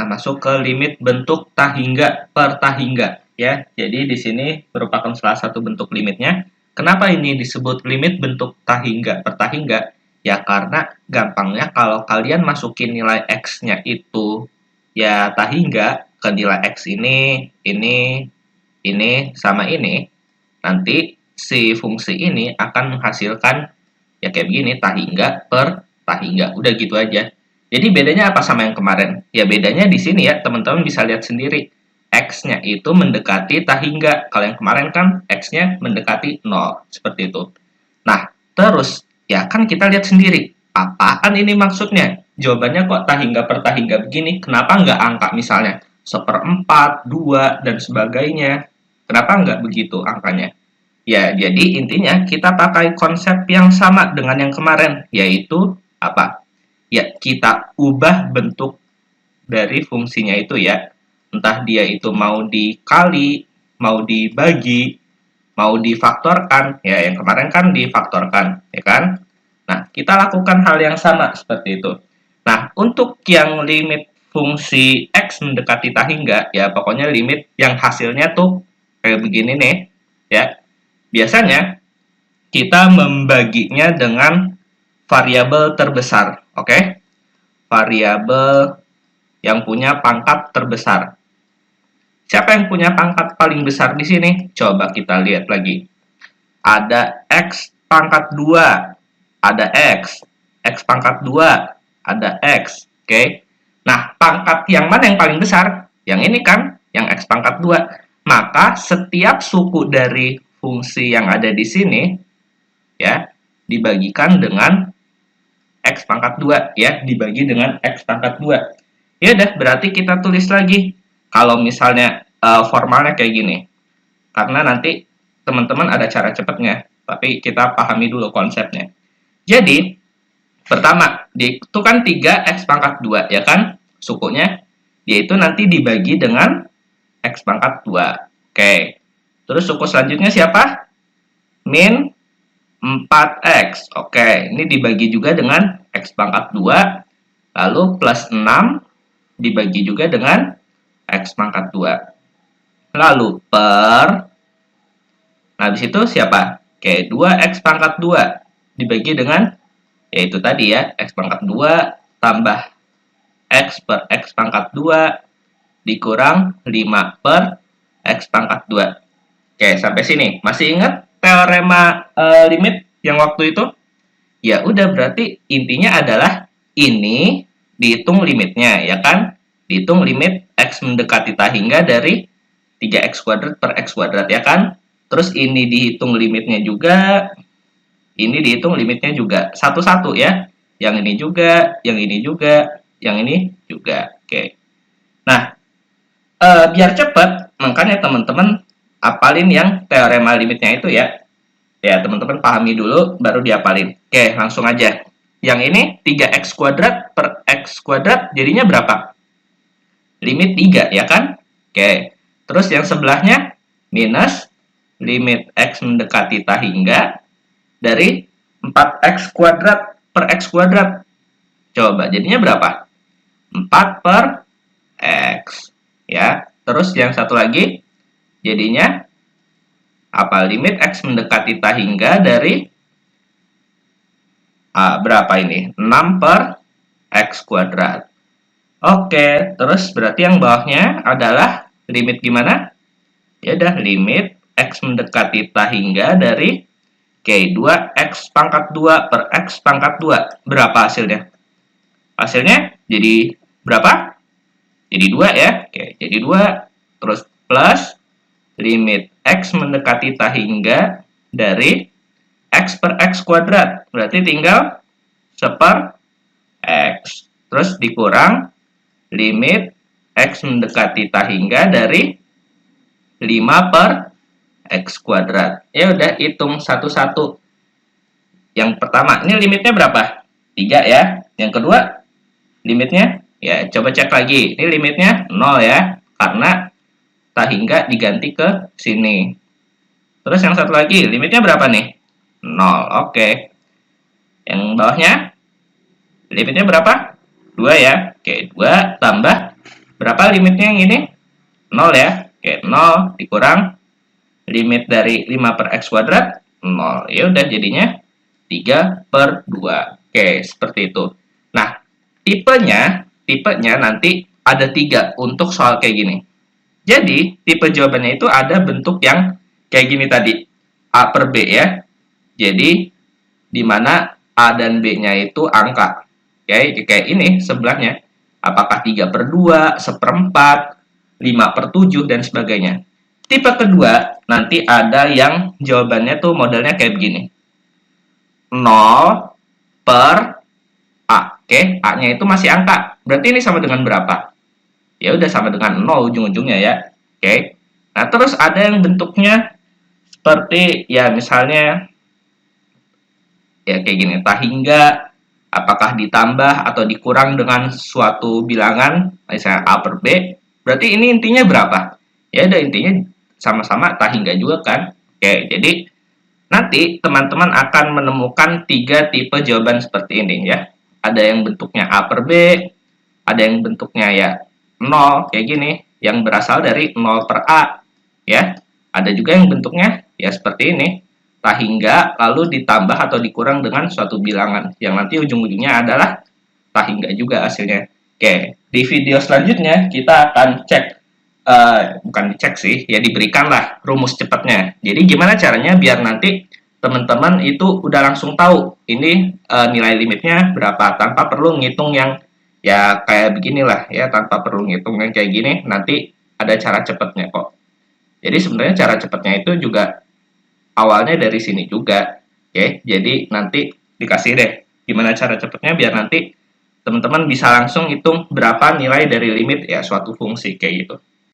Nah, masuk ke limit bentuk tahingga per tahingga ya. Jadi di sini merupakan salah satu bentuk limitnya. Kenapa ini disebut limit bentuk tahingga per tahingga? Ya karena gampangnya kalau kalian masukin nilai X-nya itu ya tahingga ke nilai X ini, sama ini, nanti si fungsi ini akan menghasilkan ya kayak begini, tahingga per tahingga. Udah gitu aja. Jadi bedanya apa sama yang kemarin? Ya bedanya di sini ya, teman-teman bisa lihat sendiri. X-nya itu mendekati tahingga. Kalau yang kemarin kan X-nya mendekati 0. Seperti itu. Nah, terus ya kan kita lihat sendiri. Apaan ini maksudnya? Jawabannya kok tahingga per tahingga begini? Kenapa nggak angka misalnya 1/4, 2, dan sebagainya? Kenapa nggak begitu angkanya? Ya, jadi intinya kita pakai konsep yang sama dengan yang kemarin, yaitu apa? Ya, kita ubah bentuk dari fungsinya itu ya. Entah dia itu mau dikali, mau dibagi, mau difaktorkan. Ya, yang kemarin kan difaktorkan, ya kan? Nah, kita lakukan hal yang sama seperti itu. Nah, untuk yang limit fungsi X mendekati tahingga, ya pokoknya limit yang hasilnya tuh kayak begini nih, ya. Biasanya kita membaginya dengan variabel terbesar, oke? Variabel yang punya pangkat terbesar. Siapa yang punya pangkat paling besar di sini? Coba kita lihat lagi. Ada X pangkat 2, ada X pangkat 2, ada X, oke? Nah, pangkat yang mana yang paling besar? Yang ini kan, yang X pangkat 2. Maka setiap suku dari fungsi yang ada di sini, ya, dibagikan dengan X pangkat 2, ya, dibagi dengan X pangkat 2. Ya udah, berarti kita tulis lagi. Kalau misalnya formalnya kayak gini. Karena nanti teman-teman ada cara cepatnya, tapi kita pahami dulu konsepnya. Jadi, pertama, itu kan 3X pangkat 2, ya kan? Sukunya, yaitu nanti dibagi dengan X pangkat 2. Oke. Terus suku selanjutnya siapa? Min 4X. Oke, ini dibagi juga dengan X pangkat 2. Lalu plus 6 dibagi juga dengan X pangkat 2. Lalu per, nah di situ siapa? Oke, 2X pangkat 2 dibagi dengan, yaitu tadi ya, X pangkat 2 tambah X per X pangkat 2 dikurang 5 per X pangkat 2. Oke, sampai sini. Masih ingat teorema limit yang waktu itu? Ya udah, berarti intinya adalah ini dihitung limitnya, ya kan? Dihitung limit X mendekati tahingga dari 3X kuadrat per X kuadrat, ya kan? Terus ini dihitung limitnya juga, ini dihitung limitnya juga. Satu-satu ya. Yang ini juga, yang ini juga, yang ini juga. Oke. Nah, biar cepat, makanya teman-teman apalin yang teorema limitnya itu ya. Ya, teman-teman pahami dulu, baru diapalin. Oke, langsung aja. Yang ini 3X kuadrat per X kuadrat jadinya berapa? Limit 3, ya kan? Oke. Terus yang sebelahnya, minus limit X mendekati tahingga dari 4X kuadrat per X kuadrat. Coba, jadinya berapa? 4 per X. Ya. Terus yang satu lagi, jadinya apa? Limit X mendekati tahingga dari berapa ini? 6 per X kuadrat. Oke, terus berarti yang bawahnya adalah limit gimana? Ya udah, limit X mendekati tahingga dari 2X pangkat 2 per X pangkat 2. Berapa hasilnya? Hasilnya jadi berapa? Jadi 2 ya. Oke, jadi 2. Terus plus limit X mendekati tahingga dari X per X kuadrat. Berarti tinggal seper X. Terus dikurang limit X mendekati tahingga dari 5 per X kuadrat. Ya udah, hitung satu-satu. Yang pertama, ini limitnya berapa? 3 ya. Yang kedua, limitnya, ya coba cek lagi. Ini limitnya 0 ya. Karena tahingga diganti ke sini. Terus yang satu lagi, limitnya berapa nih? 0, oke. Yang bawahnya, limitnya berapa? 2 ya. Oke, 2 tambah Berapa limitnya yang ini? 0 ya. Oke, 0 dikurang limit dari 5 per x kuadrat, 0. Ya udah jadinya 3 per 2. Oke, seperti itu. Nah, tipenya nanti ada 3 untuk soal kayak gini. Jadi, tipe jawabannya itu ada bentuk yang kayak gini tadi. A per B ya. Jadi, di mana A dan B-nya itu angka. Kayak ini sebelahnya. Apakah 3 per 2, seperempat, 5 per 7, dan sebagainya. Tipe kedua, nanti ada yang jawabannya tuh modelnya kayak begini. 0 per A. Oke, A-nya itu masih angka. Berarti ini sama dengan berapa? Ya udah sama dengan 0 ujung-ujungnya ya. Oke. Nah, terus ada yang bentuknya seperti ya misalnya ya kayak gini, tak hingga apakah ditambah atau dikurang dengan suatu bilangan, misalnya A per B, berarti ini intinya berapa? Ya udah intinya sama-sama tak hingga juga kan. Oke, jadi nanti teman-teman akan menemukan 3 tipe jawaban seperti ini ya. Ada yang bentuknya A per B, ada yang bentuknya ya 0 kayak gini, yang berasal dari 0 per A ya. Ada juga yang bentuknya ya seperti ini, tak hingga lalu ditambah atau dikurang dengan suatu bilangan yang nanti ujung-ujungnya adalah tak hingga juga hasilnya. Oke, di video selanjutnya kita akan cek bukan dicek sih, ya diberikanlah rumus cepatnya. Jadi gimana caranya biar nanti teman-teman itu udah langsung tahu ini nilai limitnya berapa tanpa perlu ngitung yang ya kayak beginilah ya, tanpa perlu ngitung yang kayak gini, nanti ada cara cepatnya kok. Jadi sebenarnya cara cepatnya itu juga awalnya dari sini juga. Oke, jadi nanti dikasih deh gimana cara cepatnya biar nanti teman-teman bisa langsung hitung berapa nilai dari limit ya suatu fungsi kayak gitu.